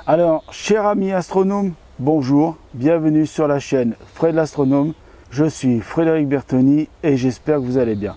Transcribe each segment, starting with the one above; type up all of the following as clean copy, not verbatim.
Alors, chers amis astronomes, bonjour, bienvenue sur la chaîne Fred l'astronome. Je suis Frédéric Bertoni et j'espère que vous allez bien.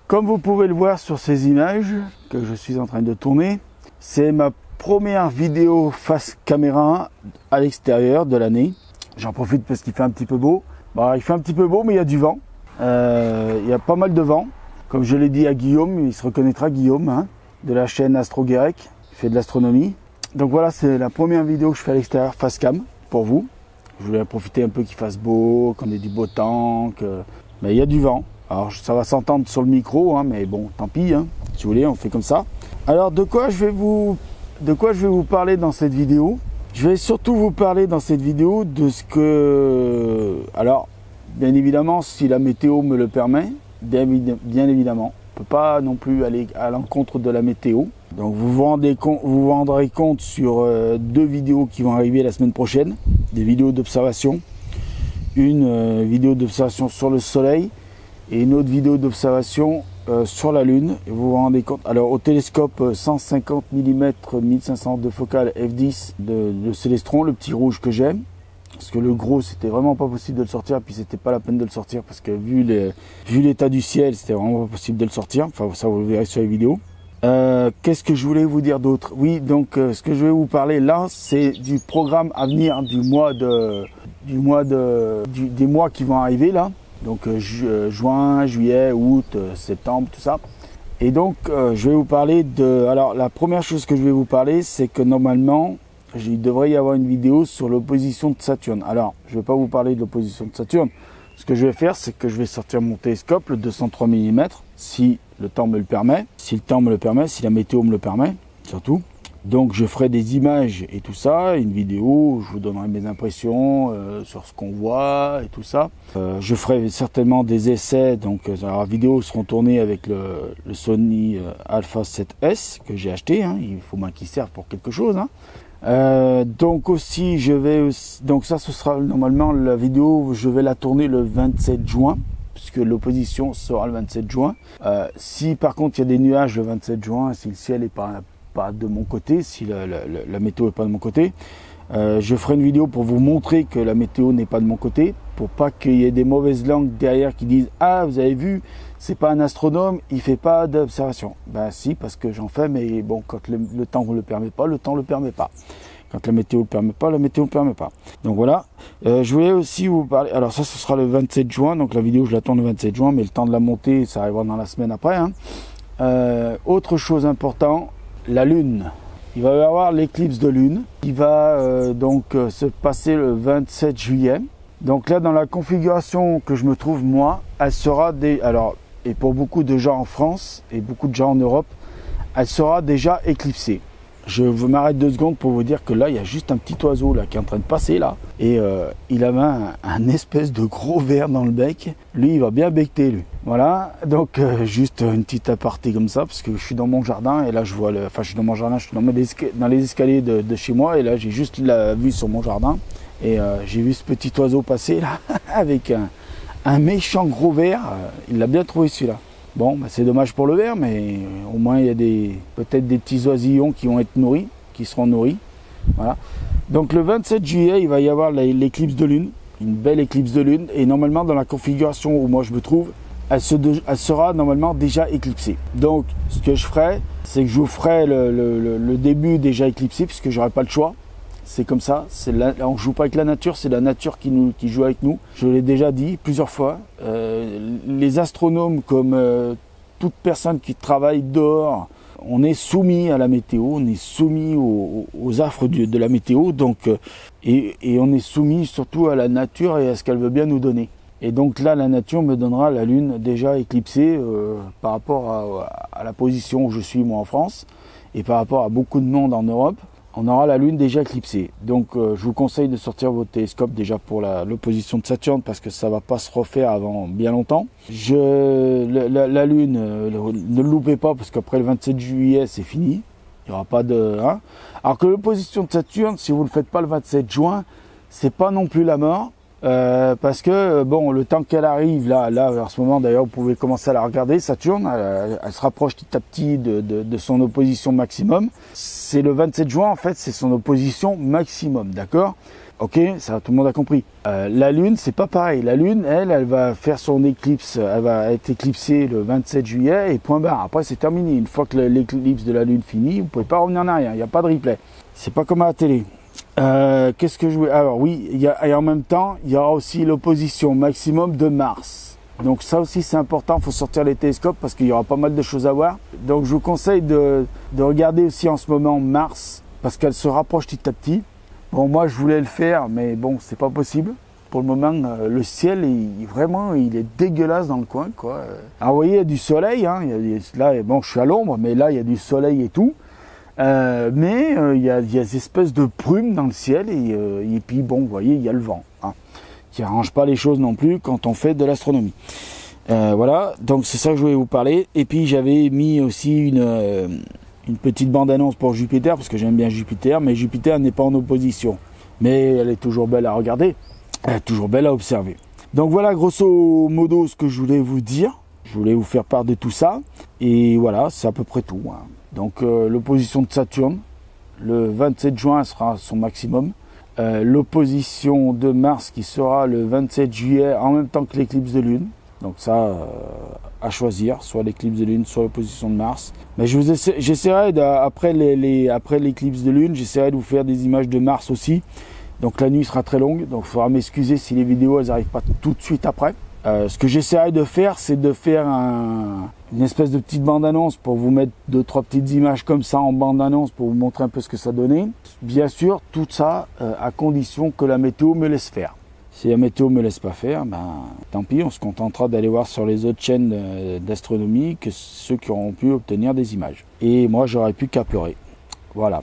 Comme vous pouvez le voir sur ces images que je suis en train de tourner, c'est ma première vidéo face caméra à l'extérieur de l'année. J'en profite parce qu'il fait un petit peu beau. Bon, il fait un petit peu beau, mais il y a du vent. Il y a pas mal de vent. Comme je l'ai dit à Guillaume, il se reconnaîtra, Guillaume, hein, de la chaîne Astro Guérec, qui fait de l'astronomie. Donc voilà, c'est la première vidéo que je fais à l'extérieur face cam pour vous. Je voulais profiter un peu qu'il fasse beau, qu'on ait du beau temps, mais il y a du vent. Alors ça va s'entendre sur le micro, hein, mais bon, tant pis, hein. Si vous voulez, on fait comme ça. Alors de quoi je vais vous parler dans cette vidéo? Je vais surtout vous parler dans cette vidéo de ce que... Alors, bien évidemment, si la météo me le permet, bien évidemment, on ne peut pas non plus aller à l'encontre de la météo. Donc vous vous rendrez compte sur deux vidéos qui vont arriver la semaine prochaine, des vidéos d'observation. Une vidéo d'observation sur le soleil et une autre vidéo d'observation sur la Lune. Et vous vous rendez compte, alors au télescope 150 mm 1500 de focale f10 de Célestron, le petit rouge que j'aime, parce que le gros c'était vraiment pas possible de le sortir, puis c'était pas la peine de le sortir parce que vu l'état du ciel, c'était vraiment pas possible de le sortir. Enfin ça vous le verrez sur les vidéos. Qu'est-ce que je voulais vous dire d'autre? Oui, donc ce que je vais vous parler là, c'est du programme à venir des mois qui vont arriver là. Donc juin, juillet, août, septembre, tout ça. Et donc je vais vous parler de... Alors la première chose que je vais vous parler, c'est que normalement, il devrait y avoir une vidéo sur l'opposition de Saturne. Alors, je ne vais pas vous parler de l'opposition de Saturne. Ce que je vais faire, c'est que je vais sortir mon télescope, le 203 mm, si le temps me le permet. Si le temps me le permet, si la météo me le permet, surtout. Donc je ferai des images et tout ça, une vidéo, je vous donnerai mes impressions sur ce qu'on voit et tout ça. Je ferai certainement des essais, donc alors, les vidéos seront tournées avec le Sony Alpha 7S que j'ai acheté, hein. Il faut bien qu'il serve pour quelque chose. Hein. Donc aussi, donc ça ce sera normalement la vidéo, je vais la tourner le 27 juin. Puisque l'opposition sera le 27 juin. Si par contre il y a des nuages le 27 juin, si le ciel n'est pas de mon côté, si la météo n'est pas de mon côté, je ferai une vidéo pour vous montrer que la météo n'est pas de mon côté, pour pas qu'il y ait des mauvaises langues derrière qui disent « Ah, vous avez vu, c'est pas un astronome, il fait pas d'observation. » Ben si, parce que j'en fais, mais bon, quand le temps ne le permet pas, le temps ne le permet pas. Quand la météo ne le permet pas, la météo ne le permet pas. Donc voilà, je voulais aussi vous parler, alors ça ce sera le 27 juin, donc la vidéo je la tourne le 27 juin, mais le temps de la monter, ça arrivera dans la semaine après. Hein. Autre chose importante, la Lune. Il va y avoir l'éclipse de Lune qui va donc se passer le 27 juillet. Donc là, dans la configuration que je me trouve moi, elle sera et pour beaucoup de gens en France et beaucoup de gens en Europe, elle sera déjà éclipsée. Je m'arrête 2 secondes pour vous dire que là, il y a juste un petit oiseau là qui est en train de passer là. Et il avait un espèce de gros ver dans le bec. Lui, il va bien becter lui. Voilà, donc juste une petite aparté comme ça, parce que je suis dans mon jardin et là je vois enfin je suis dans mon jardin, je suis dans les escaliers de chez moi et là j'ai juste la vue sur mon jardin. Et j'ai vu ce petit oiseau passer là, avec un méchant gros ver. Il l'a bien trouvé celui-là. Bon, bah, c'est dommage pour le ver, mais au moins il y a peut-être des petits oisillons qui vont être nourris, qui seront nourris. Voilà. Donc le 27 juillet, il va y avoir l'éclipse de lune, une belle éclipse de lune. Et normalement, dans la configuration où moi je me trouve, elle sera normalement déjà éclipsée. Donc ce que je ferai, c'est que je vous ferai le début déjà éclipsé, puisque j'aurai pas le choix. C'est comme ça, on ne joue pas avec la nature, c'est la nature qui joue avec nous. Je l'ai déjà dit plusieurs fois, les astronomes comme toute personne qui travaille dehors, on est soumis à la météo, on est soumis aux affres de la météo, donc, et on est soumis surtout à la nature et à ce qu'elle veut bien nous donner. Et donc là, la nature me donnera la Lune déjà éclipsée par rapport à la position où je suis moi en France, et par rapport à beaucoup de monde en Europe. On aura la Lune déjà éclipsée. Donc je vous conseille de sortir votre télescope déjà pour l'opposition de Saturne, parce que ça ne va pas se refaire avant bien longtemps. La Lune, ne le loupez pas, parce qu'après le 27 juillet, c'est fini. Il n'y aura pas de... Hein. Alors que l'opposition de Saturne, si vous ne le faites pas le 27 juin, c'est pas non plus la mort. Parce que bon, le temps qu'elle arrive, là en ce moment d'ailleurs, vous pouvez commencer à la regarder, Saturne, elle se rapproche petit à petit de son opposition maximum. C'est le 27 juin en fait, c'est son opposition maximum, d'accord? Ok, ça tout le monde a compris. La Lune, c'est pas pareil. La Lune, elle va faire son éclipse, elle va être éclipsée le 27 juillet et point barre. Après, c'est terminé. Une fois que l'éclipse de la Lune finit, vous pouvez pas revenir en arrière. Il n'y a pas de replay. C'est pas comme à la télé. Qu'est-ce que je voulais... Alors oui, et en même temps, il y aura aussi l'opposition maximum de Mars. Donc ça aussi, c'est important. Il faut sortir les télescopes parce qu'il y aura pas mal de choses à voir. Donc je vous conseille de regarder aussi en ce moment Mars parce qu'elle se rapproche petit à petit. Bon, moi, je voulais le faire, mais bon, c'est pas possible. Pour le moment, le ciel, vraiment, il est dégueulasse dans le coin, quoi. Alors, vous voyez, il y a du soleil, hein. Là, bon, je suis à l'ombre, mais là, il y a du soleil et tout. Mais il y a des espèces de brumes dans le ciel, et puis, bon, vous voyez, il y a le vent, hein, qui arrange pas les choses non plus quand on fait de l'astronomie. Voilà, donc c'est ça que je voulais vous parler. Et puis, j'avais mis aussi une petite bande-annonce pour Jupiter, parce que j'aime bien Jupiter, mais Jupiter n'est pas en opposition. Mais elle est toujours belle à regarder, elle est toujours belle à observer. Donc voilà grosso modo ce que je voulais vous dire. Je voulais vous faire part de tout ça. Et voilà, c'est à peu près tout, hein. Donc l'opposition de Saturne, le 27 juin sera son maximum. L'opposition de Mars qui sera le 27 juillet en même temps que l'éclipse de Lune. Donc ça, à choisir, soit l'éclipse de Lune, soit l'opposition de Mars. Mais j'essaierai, après l'éclipse de Lune, j'essaierai de vous faire des images de Mars aussi. Donc la nuit sera très longue, donc il faudra m'excuser si les vidéos elles n'arrivent pas tout de suite après. Ce que j'essaierai de faire, c'est de faire une espèce de petite bande-annonce pour vous mettre 2-3 petites images comme ça en bande-annonce pour vous montrer un peu ce que ça donnait. Bien sûr, tout ça à condition que la météo me laisse faire. Si la météo ne me laisse pas faire, ben, tant pis, on se contentera d'aller voir sur les autres chaînes d'astronomie que ceux qui auront pu obtenir des images. Et moi, j'aurais pu qu'à pleurer. Voilà.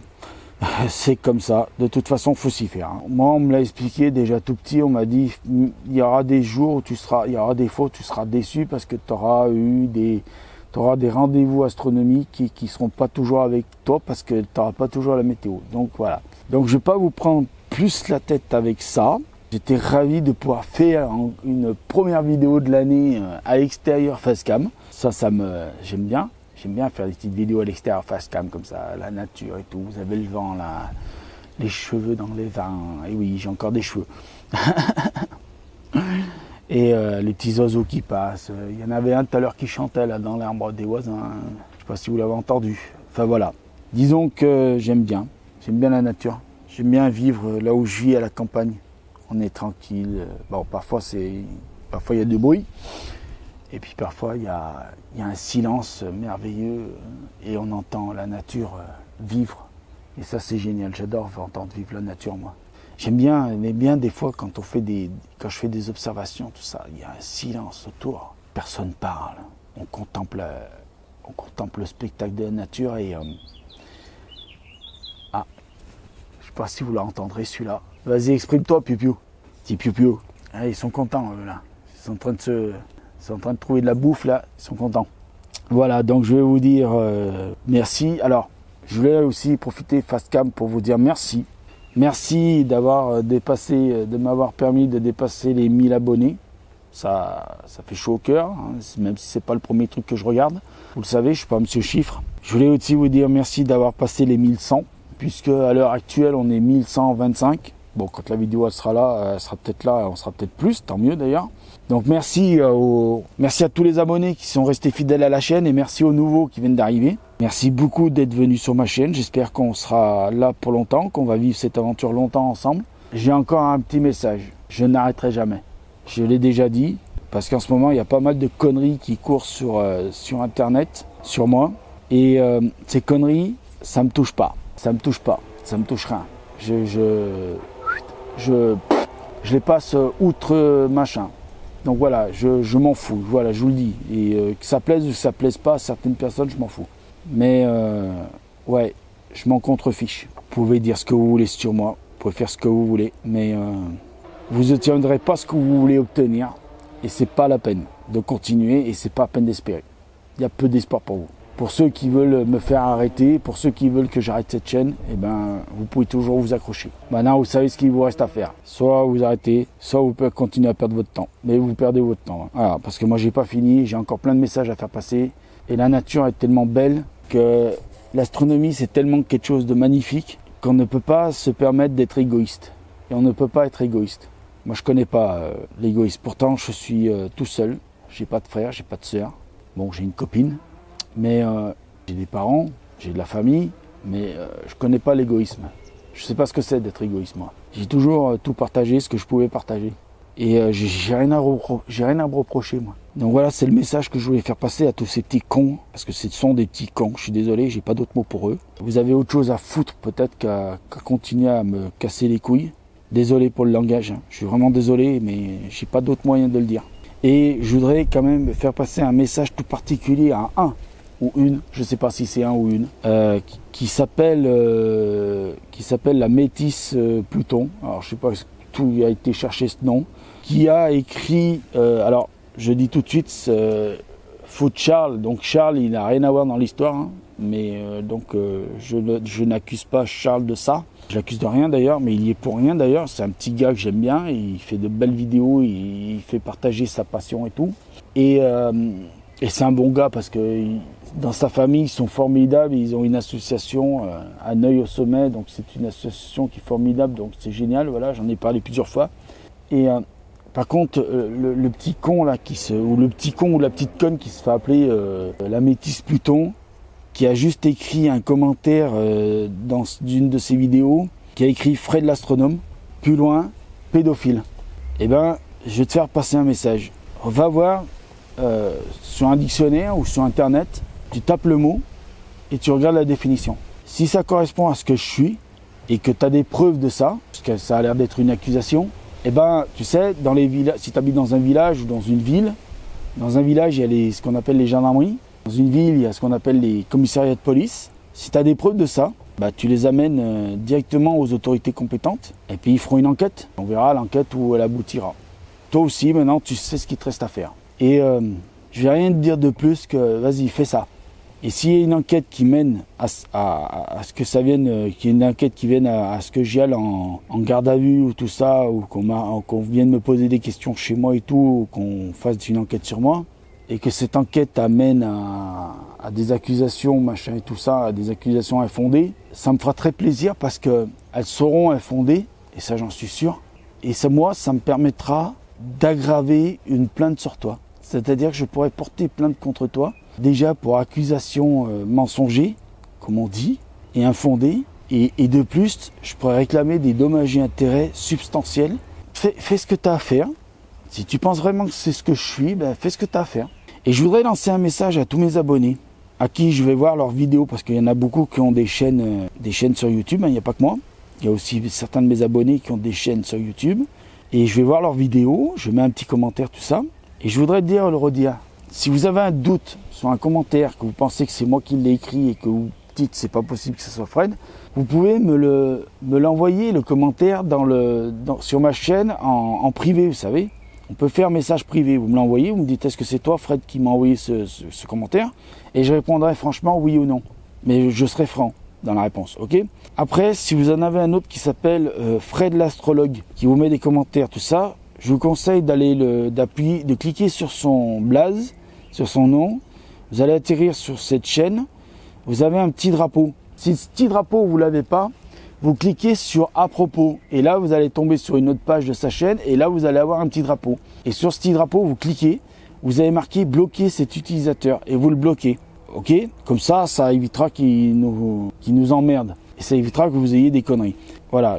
C'est comme ça. De toute façon, il faut s'y faire, hein. Moi, on me l'a expliqué déjà tout petit. On m'a dit, il y aura des jours où il y aura des fois où tu seras déçu parce que tu auras des rendez-vous astronomiques qui ne seront pas toujours avec toi parce que tu n'auras pas toujours la météo. Donc voilà. Donc je ne vais pas vous prendre plus la tête avec ça. J'étais ravi de pouvoir faire une première vidéo de l'année à l'extérieur facecam. J'aime bien. J'aime bien faire des petites vidéos à l'extérieur facecam comme ça, la nature et tout. Vous avez le vent là, les cheveux dans les vents. Et oui, j'ai encore des cheveux. Et les petits oiseaux qui passent. Il y en avait un tout à l'heure qui chantait là dans l'arbre des voisins. Je ne sais pas si vous l'avez entendu. Enfin voilà. Disons que j'aime bien. J'aime bien la nature. J'aime bien vivre là où je vis à la campagne. On est tranquille. Bon, parfois il y a du bruit. Et puis parfois il y a un silence merveilleux et on entend la nature vivre. Et ça c'est génial. J'adore entendre vivre la nature moi. J'aime bien, mais bien des fois quand je fais des observations, tout ça, il y a un silence autour. Personne parle. On contemple le spectacle de la nature et je sais pas si vous l'entendrez celui-là. Vas-y, exprime-toi, Piu-Piu. Petit Piu-Piu. Ah, ils sont contents, eux, là. Ils sont en train de trouver de la bouffe, là. Ils sont contents. Voilà, donc je vais vous dire merci. Alors, je voulais aussi profiter Facecam pour vous dire merci. Merci d'avoir de m'avoir permis de dépasser les 1000 abonnés. Ça fait chaud au cœur, hein, même si c'est pas le premier truc que je regarde. Vous le savez, je suis pas monsieur chiffre. Je voulais aussi vous dire merci d'avoir passé les 1100, puisque à l'heure actuelle, on est 1125. Bon, quand la vidéo elle sera là, on sera peut-être plus, tant mieux d'ailleurs. Donc merci à tous les abonnés qui sont restés fidèles à la chaîne et merci aux nouveaux qui viennent d'arriver. Merci beaucoup d'être venus sur ma chaîne. J'espère qu'on sera là pour longtemps, qu'on va vivre cette aventure longtemps ensemble. J'ai encore un petit message. Je n'arrêterai jamais. Je l'ai déjà dit, parce qu'en ce moment, il y a pas mal de conneries qui courent sur Internet, sur moi. Et ces conneries, ça me touche pas. Ça me touche pas. Ça me touche rien. Je les passe outre machin. Donc voilà, je m'en fous. Voilà, je vous le dis. Et que ça plaise ou que ça plaise pas à certaines personnes, je m'en fous. Mais ouais, je m'en contrefiche. Vous pouvez dire ce que vous voulez sur moi. Vous pouvez faire ce que vous voulez. Mais vous n'obtiendrez pas ce que vous voulez obtenir. Et c'est pas la peine de continuer. Et c'est pas la peine d'espérer. Il y a peu d'espoir pour vous. Pour ceux qui veulent me faire arrêter, pour ceux qui veulent que j'arrête cette chaîne, eh ben, vous pouvez toujours vous accrocher. Maintenant, vous savez ce qu'il vous reste à faire. Soit vous arrêtez, soit vous pouvez continuer à perdre votre temps. Mais vous perdez votre temps. Hein. Voilà, parce que moi, j'ai pas fini, j'ai encore plein de messages à faire passer. Et la nature est tellement belle que l'astronomie, c'est tellement quelque chose de magnifique qu'on ne peut pas se permettre d'être égoïste. Et on ne peut pas être égoïste. Moi, je connais pas l'égoïsme. Pourtant, je suis tout seul. J'ai pas de frère, j'ai pas de sœur. Bon, j'ai une copine. Mais j'ai des parents, j'ai de la famille, mais je ne connais pas l'égoïsme. Je ne sais pas ce que c'est d'être égoïste, moi. J'ai toujours tout partagé, ce que je pouvais partager. Et j'ai rien à me reprocher, moi. Donc voilà, c'est le message que je voulais faire passer à tous ces petits cons, parce que ce sont des petits cons, je suis désolé, j'ai pas d'autres mots pour eux. Vous avez autre chose à foutre peut-être qu'à continuer à me casser les couilles. Désolé pour le langage, hein. Je suis vraiment désolé, mais j'ai pas d'autre moyen de le dire. Et je voudrais quand même faire passer un message tout particulier à un ou une, je ne sais pas si c'est un ou une, qui s'appelle la métisse Pluton. Alors je ne sais pas tout a été cherché ce nom, qui a écrit, alors je dis tout de suite, faute Charles, donc Charles il n'a rien à voir dans l'histoire, hein, mais je n'accuse pas Charles de ça. Je l'accuse de rien d'ailleurs, mais il y est pour rien d'ailleurs. C'est un petit gars que j'aime bien, il fait de belles vidéos, il fait partager sa passion et tout. Et c'est un bon gars parce que dans sa famille, ils sont formidables. Ils ont une association à Neuil-au-Sommet, donc c'est une association qui est formidable, donc c'est génial. Voilà, j'en ai parlé plusieurs fois. Et par contre, le petit con là, ou le petit con ou la petite conne qui se fait appeler la métisse Pluton, qui a juste écrit un commentaire dans une de ses vidéos, qui a écrit Fred l'astronome, plus loin, pédophile. Eh ben, je vais te faire passer un message. Va voir sur un dictionnaire ou sur internet, tu tapes le mot et tu regardes la définition. Si ça correspond à ce que je suis et que tu as des preuves de ça, parce que ça a l'air d'être une accusation, eh ben, tu sais, dans les villages, si tu habites dans un village ou dans une ville, dans un village, il y a ce qu'on appelle les gendarmeries. Dans une ville, il y a ce qu'on appelle les commissariats de police. Si tu as des preuves de ça, bah, tu les amènes directement aux autorités compétentes et puis ils feront une enquête. On verra l'enquête où elle aboutira. Toi aussi, maintenant, tu sais ce qu'il te reste à faire. Et je vais rien te dire de plus que vas-y, fais ça. Et s'il y a une enquête qui mène à ce que ça vienne, qu'il y ait une enquête qui vienne à ce que j'y aille en garde à vue ou tout ça, ou qu'on vienne me poser des questions chez moi et tout, ou qu'on fasse une enquête sur moi, et que cette enquête amène à des accusations, machin et tout ça, à des accusations infondées, ça me fera très plaisir parce qu'elles seront infondées, et ça j'en suis sûr. Et ça, moi, ça me permettra d'aggraver une plainte sur toi. C'est-à-dire que je pourrais porter plainte contre toi, déjà pour accusation mensonger, comme on dit, et infondée. Et de plus, je pourrais réclamer des dommages et intérêts substantiels. Fais ce que tu as à faire. Si tu penses vraiment que c'est ce que je suis, ben fais ce que tu as à faire. Et je voudrais lancer un message à tous mes abonnés, à qui je vais voir leurs vidéos, parce qu'il y en a beaucoup qui ont des chaînes sur YouTube, hein, il n'y a pas que moi. Il y a aussi certains de mes abonnés qui ont des chaînes sur YouTube. Et je vais voir leurs vidéos, je mets un petit commentaire, tout ça. Et je voudrais te le redire, si vous avez un doute sur un commentaire, que vous pensez que c'est moi qui l'ai écrit et que vous dites c'est pas possible que ce soit Fred, vous pouvez me l'envoyer, le commentaire, sur ma chaîne en privé, vous savez. On peut faire message privé, vous me l'envoyez, vous me dites est-ce que c'est toi Fred qui m'a envoyé ce commentaire, et je répondrai franchement oui ou non. Mais je serai franc dans la réponse, ok? Après, si vous en avez un autre qui s'appelle Fred l'astrologue, qui vous met des commentaires, tout ça, je vous conseille de cliquer sur son blaze, sur son nom. Vous allez atterrir sur cette chaîne. Vous avez un petit drapeau. Si ce petit drapeau, vous ne l'avez pas, vous cliquez sur à propos. Et là, vous allez tomber sur une autre page de sa chaîne. Et là, vous allez avoir un petit drapeau. Et sur ce petit drapeau, vous cliquez. Vous avez marqué bloquer cet utilisateur. Et vous le bloquez. Ok? Comme ça, ça évitera qu'il nous emmerde. Et ça évitera que vous ayez des conneries. Voilà,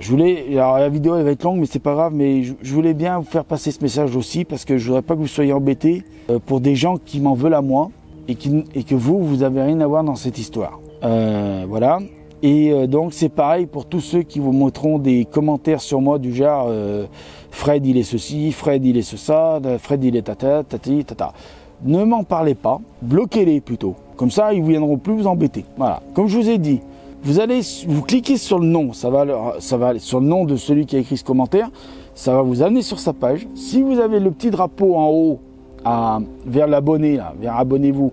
alors la vidéo elle va être longue, mais c'est pas grave, mais je voulais bien vous faire passer ce message aussi, parce que je voudrais pas que vous soyez embêtés pour des gens qui m'en veulent à moi, et que vous avez rien à voir dans cette histoire. Voilà, et donc c'est pareil pour tous ceux qui vous mettront des commentaires sur moi du genre Fred il est ceci, Fred il est ça, Fred il est tata, tati, tata. Ne m'en parlez pas, bloquez-les plutôt, comme ça ils ne viendront plus vous embêter. Voilà, comme je vous ai dit, vous cliquez sur le nom, ça va sur le nom de celui qui a écrit ce commentaire, ça va vous amener sur sa page. Si vous avez le petit drapeau en haut vers l'abonné, vers abonnez-vous,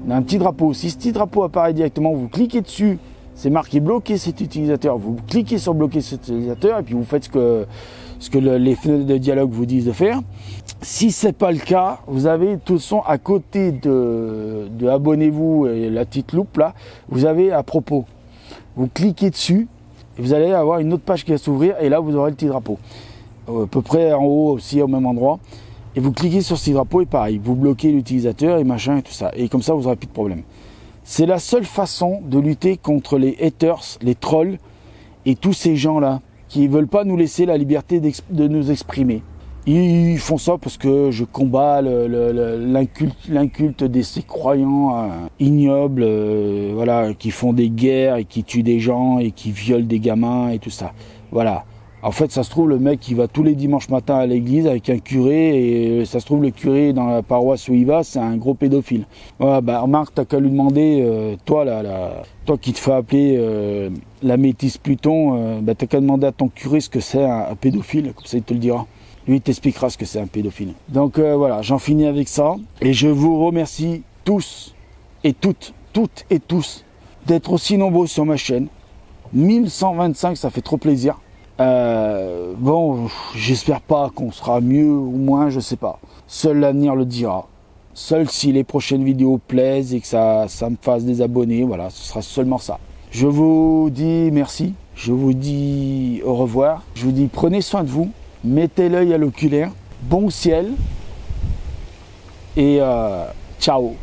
On a un petit drapeau. Si ce petit drapeau apparaît directement, vous cliquez dessus, c'est marqué bloquer cet utilisateur. Vous cliquez sur bloquer cet utilisateur et puis vous faites ce que les fenêtres de dialogue vous disent de faire. Si ce n'est pas le cas, vous avez de toute façon à côté de abonnez-vous et la petite loupe là, vous avez à propos. Vous cliquez dessus et vous allez avoir une autre page qui va s'ouvrir et là vous aurez le petit drapeau. À peu près en haut aussi au même endroit. Et vous cliquez sur ce petit drapeau et pareil, vous bloquez l'utilisateur et machin et tout ça. Et comme ça vous n'aurez plus de problème. C'est la seule façon de lutter contre les haters, les trolls et tous ces gens-là qui ne veulent pas nous laisser la liberté de nous exprimer. Ils font ça parce que je combats l'inculte de ces croyants ignobles, voilà, qui font des guerres et qui tuent des gens et qui violent des gamins et tout ça. Voilà. En fait, ça se trouve, le mec, il va tous les dimanches matins à l'église avec un curé et ça se trouve, le curé dans la paroisse où il va, c'est un gros pédophile. Voilà, bah, remarque, t'as qu'à lui demander, toi qui te fais appeler la métisse Pluton, bah, t'as qu'à demander à ton curé ce que c'est un pédophile, comme ça il te le dira. Lui, il t'expliquera ce que c'est un pédophile. Donc voilà, j'en finis avec ça. Et je vous remercie tous et toutes et tous, d'être aussi nombreux sur ma chaîne. 1125, ça fait trop plaisir. Bon, j'espère pas qu'on sera mieux ou moins, je sais pas. Seul l'avenir le dira. Seul si les prochaines vidéos plaisent et que ça me fasse des abonnés, voilà, ce sera seulement ça. Je vous dis merci, je vous dis au revoir, je vous dis prenez soin de vous, mettez l'œil à l'oculaire, bon ciel et ciao.